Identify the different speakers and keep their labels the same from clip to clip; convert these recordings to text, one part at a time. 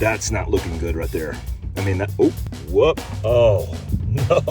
Speaker 1: That's not looking good right there. I mean, that, oh, whoop, oh, no.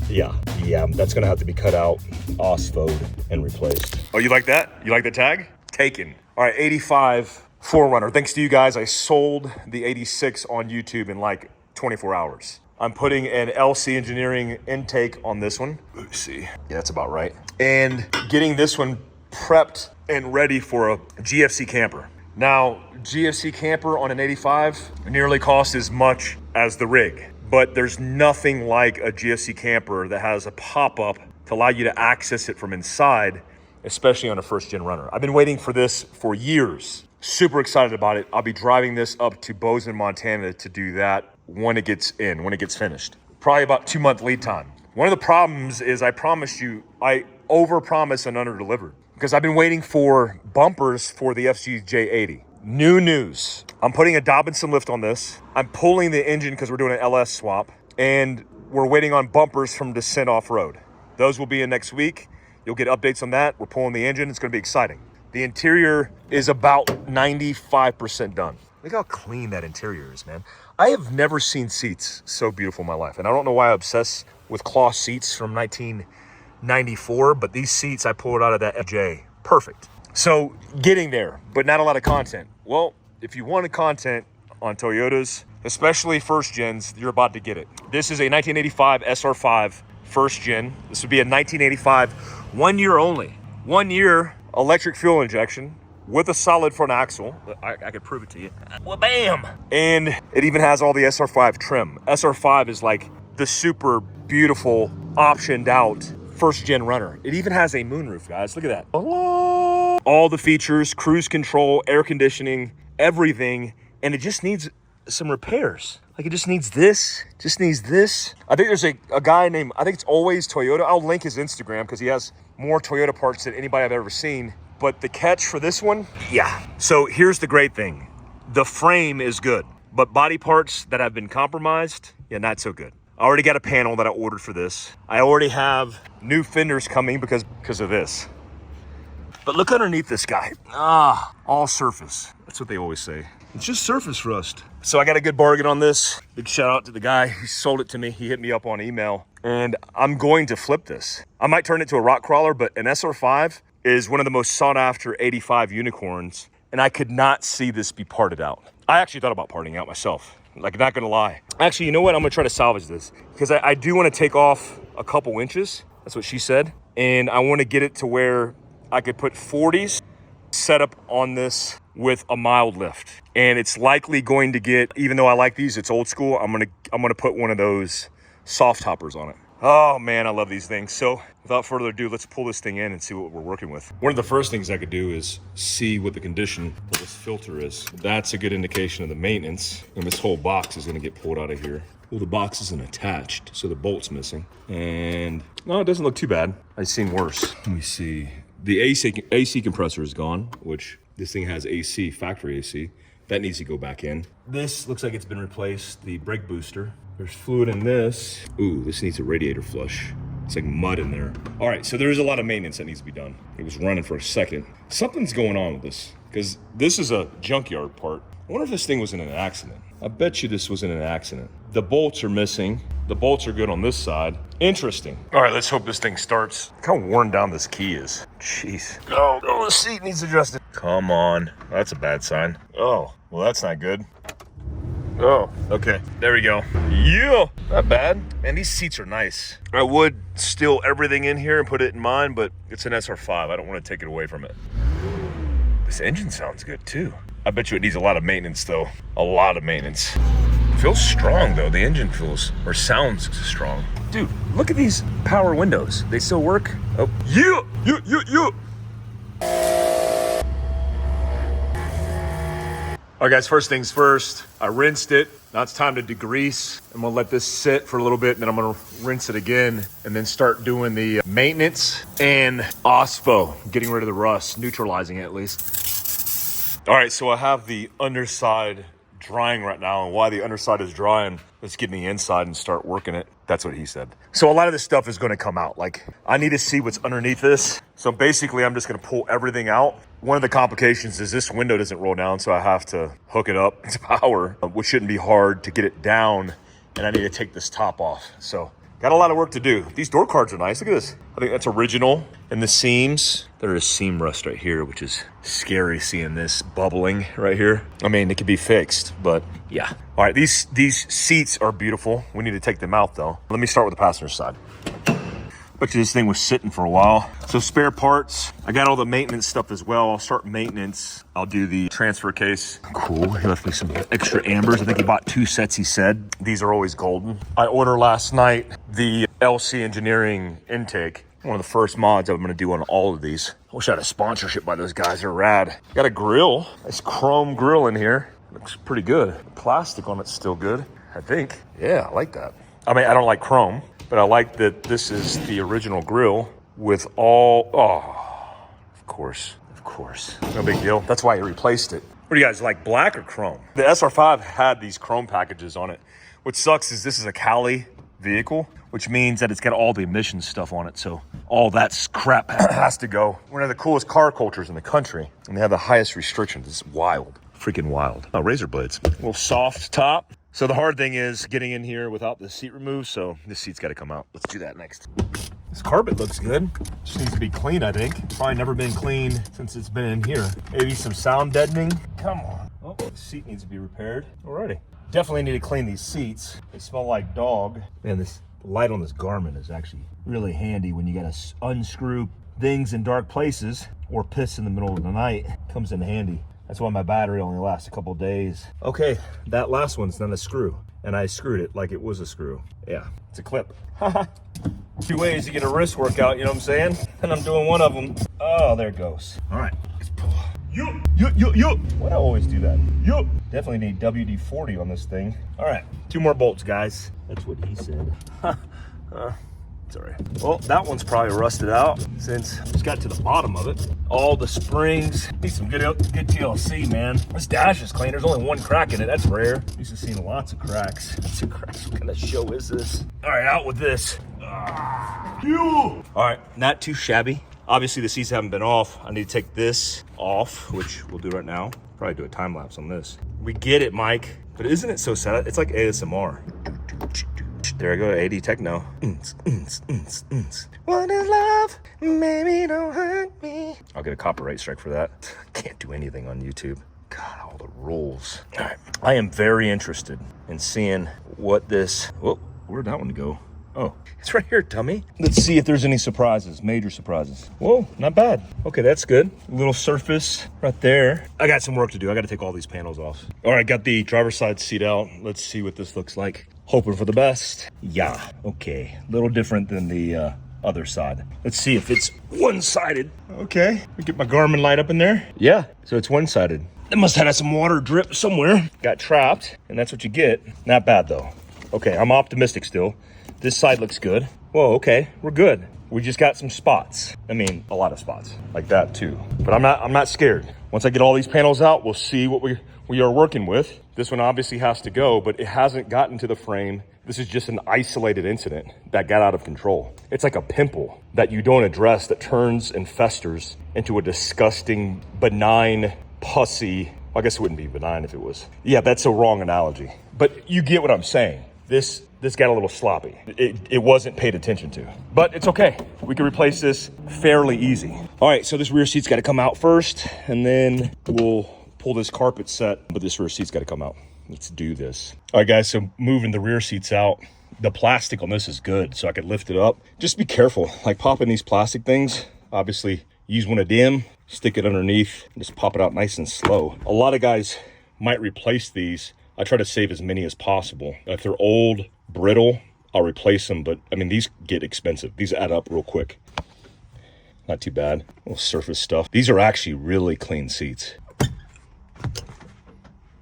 Speaker 1: Yeah, that's gonna have to be cut out, osfoed, and replaced. Oh, you like that? You like the tag? Taken. All right, 85 4Runner. Thanks to you guys, I sold the 86 on YouTube in like 24 hours. I'm putting an LC Engineering intake on this one. Let's see. Yeah, that's about right. And getting this one prepped and ready for a GFC camper. Now, GFC camper on an 85 nearly costs as much as the rig, but there's nothing like a GFC camper that has a pop-up to allow you to access it from inside, especially on a first-gen runner. I've been waiting for this for years. Super excited about it. I'll be driving this up to Bozeman, Montana to do that when it gets finished. Probably about 2-month lead time. One of the problems is I promised you, I overpromised and underdelivered because I've been waiting for bumpers for the FCJ80. New news. I'm putting a Dobinson lift on this. I'm pulling the engine because we're doing an LS swap, and we're waiting on bumpers from Descent Off-Road. Those will be in next week. You'll get updates on that. We're pulling the engine. It's going to be exciting. The interior is about 95% done. Look how clean that interior is, man. I have never seen seats so beautiful in my life. And I don't know why I obsess with cloth seats from 1994, but these seats, I pulled out of that FJ. Perfect. So getting there, but not a lot of content. Well, if you wanted content on Toyotas, especially first gens, you're about to get it. This is a 1985 SR5 first gen. This would be a 1985, 1 year only. 1 year electric fuel injection with a solid front axle. I could prove it to you. Well, bam! And it even has all the SR5 trim. SR5 is like the super beautiful optioned out first gen runner. It even has a moonroof, guys. Look at that. All the features, cruise control, air conditioning, everything. And it just needs some repairs. Like it just needs this, I think there's a guy named, I think it's Always Toyota. I'll link his Instagram because he has more Toyota parts than anybody I've ever seen. But the catch for this one, yeah. So here's the great thing. The frame is good, but body parts that have been compromised, yeah, not so good. I already got a panel that I ordered for this. I already have new fenders coming because of this. But look underneath this guy. All surface. That's what they always say. It's just surface rust. So I got a good bargain on this. Big shout out to the guy who sold it to me. He hit me up on email, and I'm going to flip this. I might turn it to a rock crawler, but an SR5 is one of the most sought after 85 unicorns, and I could not see this be parted out. I actually thought about parting out myself. Like, not gonna lie. Actually, you know what? I'm gonna try to salvage this because I do want to take off a couple inches. That's what she said. And I want to get it to where I could put 40s set up on this with a mild lift. And it's likely going to get, even though I like these, it's old school, I'm gonna put one of those soft toppers on it. Oh man, I love these things. So without further ado, let's pull this thing in and see what we're working with. One of the first things I could do is see what the condition of this filter is. That's a good indication of the maintenance. And this whole box is gonna get pulled out of here. Well, the box isn't attached, so the bolt's missing. And no, it doesn't look too bad. I've seen worse. Let me see. The AC compressor is gone, which this thing has AC, factory AC. That needs to go back in. This looks like it's been replaced, the brake booster. There's fluid in this. Ooh, this needs a radiator flush. It's like mud in there. All right, so there's a lot of maintenance that needs to be done. It was running for a second. Something's going on with this, because this is a junkyard part. I wonder if this thing was in an accident. I bet you this was in an accident. The bolts are missing. The bolts are good on this side. Interesting. All right, let's hope this thing starts. Look how worn down this key is. Jeez. Oh, the seat needs adjusted. Come on. That's a bad sign. Oh, well, that's not good. Oh, okay. There we go. Yeah, not bad. Man, these seats are nice. I would steal everything in here and put it in mine, but it's an SR5. I don't want to take it away from it. This engine sounds good too. I bet you it needs a lot of maintenance though. A lot of maintenance. It feels strong though. The engine feels, or sounds strong. Dude, look at these power windows. They still work? Oh, yeah. All right guys, first things first, I rinsed it. Now it's time to degrease. I'm gonna let this sit for a little bit and then I'm gonna rinse it again and then start doing the maintenance and OSPO, getting rid of the rust, neutralizing it at least. All right, so I have the underside drying right now, and while the underside is drying, let's get in the inside and start working it. That's what he said. So a lot of this stuff is gonna come out. Like, I need to see what's underneath this. So basically, I'm just gonna pull everything out. One of the complications is this window doesn't roll down, so I have to hook it up to power, which shouldn't be hard to get it down, and I need to take this top off. So got a lot of work to do. These door cards are nice. Look at this. I think that's original. And the seams, there is seam rust right here, which is scary seeing this bubbling right here. I mean, it could be fixed, but yeah. All right, these seats are beautiful. We need to take them out though. Let me start with the passenger side. Bet you this thing was sitting for a while. So spare parts, I got all the maintenance stuff as well. I'll start maintenance. I'll do the transfer case. Cool, he left me some extra ambers. I think he bought 2 sets, he said. These are always golden. I ordered last night the LC Engineering intake. One of the first mods I'm gonna do on all of these. I wish I had a sponsorship by those guys, they're rad. Got a grill, nice chrome grill in here. Looks pretty good. The plastic on it's still good, I think. Yeah, I like that. I mean, I don't like chrome, but I like that this is the original grill with all, of course, no big deal. That's why he replaced it. What do you guys like, black or chrome? The SR5 had these chrome packages on it. What sucks is this is a Cali vehicle, which means that it's got all the emissions stuff on it. So all that crap has to go. One of the coolest car cultures in the country, and they have the highest restrictions. It's wild, freaking wild. Oh, razor blades, a little soft top. So the hard thing is getting in here without the seat removed. So this seat's got to come out. Let's do that next. This carpet looks good. Just needs to be clean, I think. Probably never been cleaned since it's been in here. Maybe some sound deadening. Come on. Oh, the seat needs to be repaired. Alrighty. Definitely need to clean these seats. They smell like dog. Man, this light on this Garmin is actually really handy when you gotta unscrew things in dark places or piss in the middle of the night. Comes in handy. That's why my battery only lasts a couple days. Okay, that last one's not a screw, and I screwed it like it was a screw. Yeah, it's a clip. 2 ways to get a wrist workout, you know what I'm saying? And I'm doing one of them. Oh, there it goes. All right, let's pull. Yo. Why do I always do that? Yo. Definitely need WD-40 on this thing. All right, 2 more bolts, guys. That's what he said. It's all right. Well, that one's probably rusted out since I just got to the bottom of it. All the springs. Need some good TLC, man. This dash is clean. There's only 1 crack in it. That's rare. Used to seeing lots of cracks. Lots of cracks. What kind of show is this? All right, out with this. All right, not too shabby. Obviously, the seats haven't been off. I need to take this off, which we'll do right now. Probably do a time lapse on this. We get it, Mike. But isn't it so sad? It's like ASMR. There I go, AD Techno. What is love? Maybe don't hurt me. I'll get a copyright strike for that. Can't do anything on YouTube. God, all the rules. All right, I am very interested in seeing what this, whoa, where'd that one go? Oh, it's right here, dummy. Let's see if there's any surprises, major surprises. Whoa, not bad. Okay, that's good. A little surface right there. I got some work to do. I got to take all these panels off. All right, got the driver's side seat out. Let's see what this looks like. Hoping for the best. Yeah, okay. A little different than the other side. Let's see if it's one-sided. Okay, let me get my Garmin light up in there. Yeah, so it's one-sided. It must have had some water drip somewhere. Got trapped, and that's what you get. Not bad, though. Okay, I'm optimistic still. This side looks good. Whoa, okay, we're good. We just got some spots. I mean, a lot of spots like that too. But I'm not scared. Once I get all these panels out, we'll see what we are working with. This one obviously has to go, but it hasn't gotten to the frame. This is just an isolated incident that got out of control. It's like a pimple that you don't address that turns and festers into a disgusting, benign, pussy. Well, I guess it wouldn't be benign if it was. Yeah, that's a wrong analogy. But you get what I'm saying. This got a little sloppy. It wasn't paid attention to, but it's okay. We can replace this fairly easy. All right, so this rear seat's got to come out first, and then we'll pull this carpet set, but this rear seat's got to come out. Let's do this. All right, guys, so moving the rear seats out, the plastic on this is good, so I could lift it up. Just be careful, like popping these plastic things. Obviously, use one of them, stick it underneath, and just pop it out nice and slow. A lot of guys might replace these. I try to save as many as possible. If they're old, brittle, I'll replace them, but I mean, these get expensive. These add up real quick. Not too bad. Little surface stuff. These are actually really clean seats.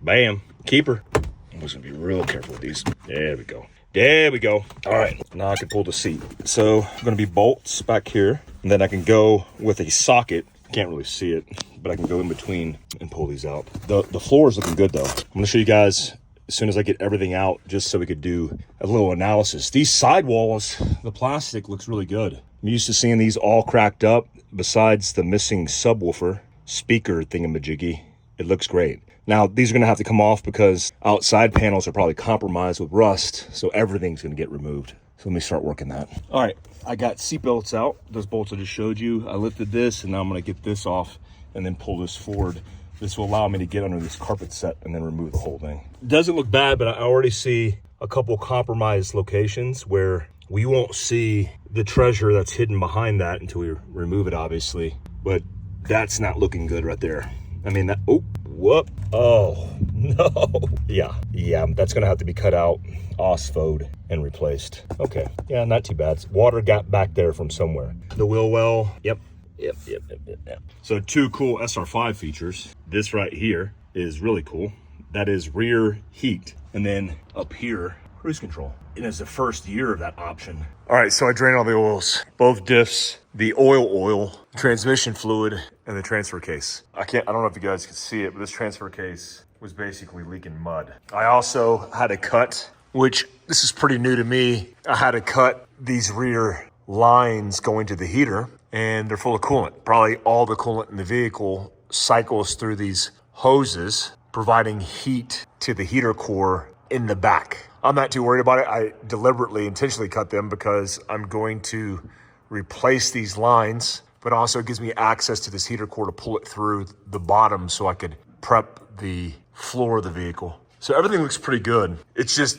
Speaker 1: Bam, keeper. I'm just gonna be real careful with these. There we go. There we go. All right, now I can pull the seat. So I'm gonna be bolts back here, and then I can go with a socket I can't really see it, but I can go in between and pull these out. The floor is looking good though. I'm gonna show you guys as soon as I get everything out, just so we could do a little analysis. These sidewalls, the plastic looks really good. I'm used to seeing these all cracked up. Besides the missing subwoofer speaker thingamajiggy, it looks great. Now, these are gonna have to come off because outside panels are probably compromised with rust, so everything's gonna get removed. So let me start working that. All right, I got seat belts out. Those bolts I just showed you. I lifted this, and now I'm gonna get this off and then pull this forward. This will allow me to get under this carpet set and then remove the whole thing. Doesn't look bad, but I already see a couple compromised locations where we won't see the treasure that's hidden behind that until we remove it, obviously. But that's not looking good right there. I mean, that, oh, whoop, oh, no. Yeah, that's gonna have to be cut out, osphode, and replaced. Okay, yeah, not too bad. Water got back there from somewhere. The wheel well, yep. So two cool SR5 features. This right here is really cool. That is rear heat. And then up here, cruise control. It is the first year of that option. All right, so I drained all the oils, both diffs, the oil, transmission fluid, and the transfer case. I don't know if you guys can see it, but this transfer case was basically leaking mud. I also had to cut, which this is pretty new to me. I had to cut these rear lines going to the heater, and they're full of coolant. Probably all the coolant in the vehicle cycles through these hoses, providing heat to the heater core in the back. I'm not too worried about it. I deliberately, intentionally cut them because I'm going to replace these lines, but also it gives me access to this heater core to pull it through the bottom so I could prep the floor of the vehicle. So everything looks pretty good. It's just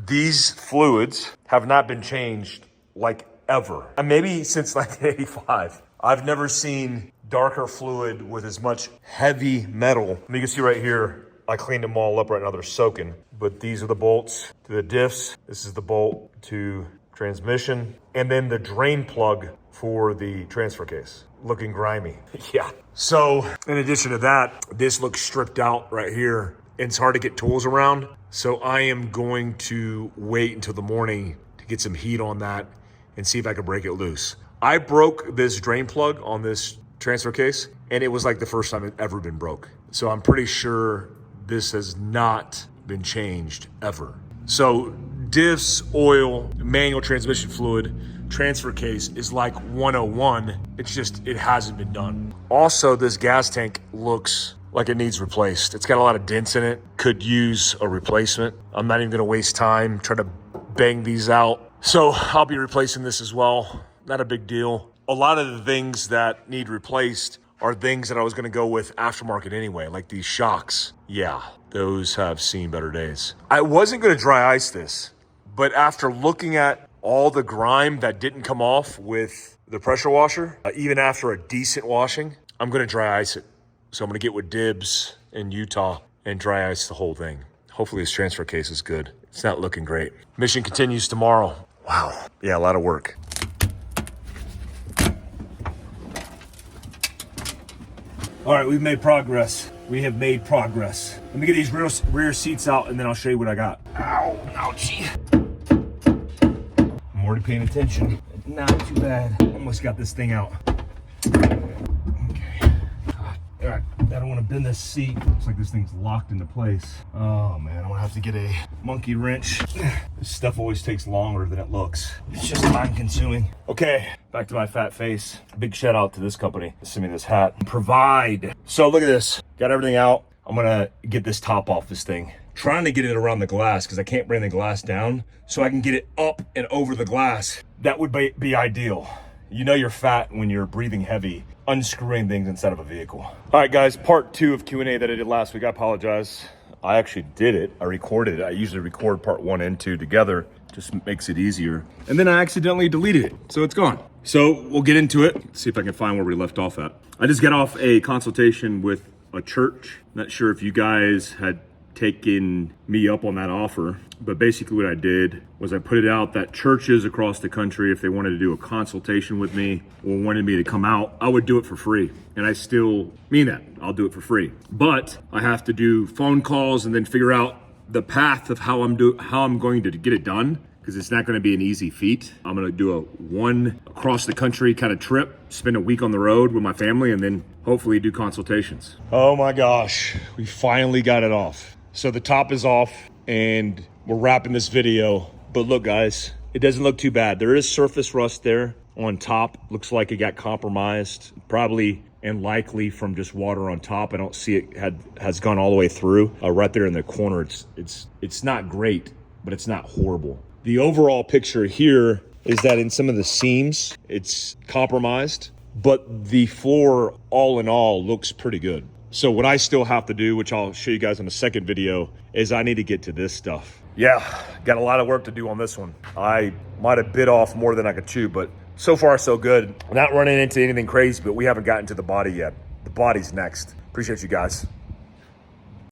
Speaker 1: these fluids have not been changed like ever. And maybe since 1985. I've never seen darker fluid with as much heavy metal. And you can see right here, I cleaned them all up right now, they're soaking. But these are the bolts to the diffs. This is the bolt to transmission. And then the drain plug for the transfer case. Looking grimy. Yeah. So in addition to that, this looks stripped out right here. It's hard to get tools around. So I am going to wait until the morning to get some heat on that and see if I can break it loose. I broke this drain plug on this transfer case, and it was like the first time it ever been broke. So I'm pretty sure this has not been changed ever. So diffs, oil, manual transmission fluid, transfer case is like 101. It's just, it hasn't been done. Also, this gas tank looks like it needs replaced. It's got a lot of dents in it, could use a replacement. I'm not even gonna waste time trying to bang these out. So I'll be replacing this as well. Not a big deal. A lot of the things that need replaced are things that I was gonna go with aftermarket anyway, like these shocks. Yeah, those have seen better days. I wasn't gonna dry ice this, but after looking at all the grime that didn't come off with the pressure washer, even after a decent washing, I'm gonna dry ice it. So I'm gonna get with Dibs in Utah and dry ice the whole thing. Hopefully this transfer case is good. It's not looking great. Mission continues tomorrow. Wow, yeah, a lot of work. All right, we've made progress. We have made progress. Let me get these rear seats out and then I'll show you what I got. Ow, ouchie. I'm already paying attention. Not too bad. Almost got this thing out. Okay. All right, I don't want to bend this seat. Looks like this thing's locked into place. Oh man, I'm gonna have to get a monkey wrench. This stuff always takes longer than it looks. It's just time consuming. Okay, back to my fat face. Big shout out to this company. Send me this hat. Provide. So look at this. Got everything out. I'm gonna get this top off this thing. Trying to get it around the glass because I can't bring the glass down so I can get it up and over the glass. That would be ideal. You know you're fat when you're breathing heavy, unscrewing things inside of a vehicle. All right, guys, part 2 of Q&A that I did last week. I apologize. I actually did it. I recorded it. I usually record part 1 and 2 together. Just makes it easier. And then I accidentally deleted it, so it's gone. So we'll get into it. Let's see if I can find where we left off at. I just got off a consultation with a church. Not sure if you guys had taken me up on that offer, but basically what I did was I put it out that churches across the country, if they wanted to do a consultation with me or wanted me to come out, I would do it for free. And I still mean that. I'll do it for free. But I have to do phone calls and then figure out the path of how I'm going to get it done, because because it's not gonna be an easy feat. I'm gonna do a one across the country kind of trip, spend a week on the road with my family, and then hopefully do consultations. Oh my gosh, we finally got it off. So the top is off and we're wrapping this video. But look guys, it doesn't look too bad. There is surface rust there on top. Looks like it got compromised, probably and likely from just water on top. I don't see it has gone all the way through. Right there in the corner, it's not great, but it's not horrible. The overall picture here is that in some of the seams, it's compromised, but the floor all in all looks pretty good. So what I still have to do, which I'll show you guys in a second video, is I need to get to this stuff. Yeah, got a lot of work to do on this one. I might have bit off more than I could chew, but so far so good. We're not running into anything crazy, but we haven't gotten to the body yet. The body's next. Appreciate you guys.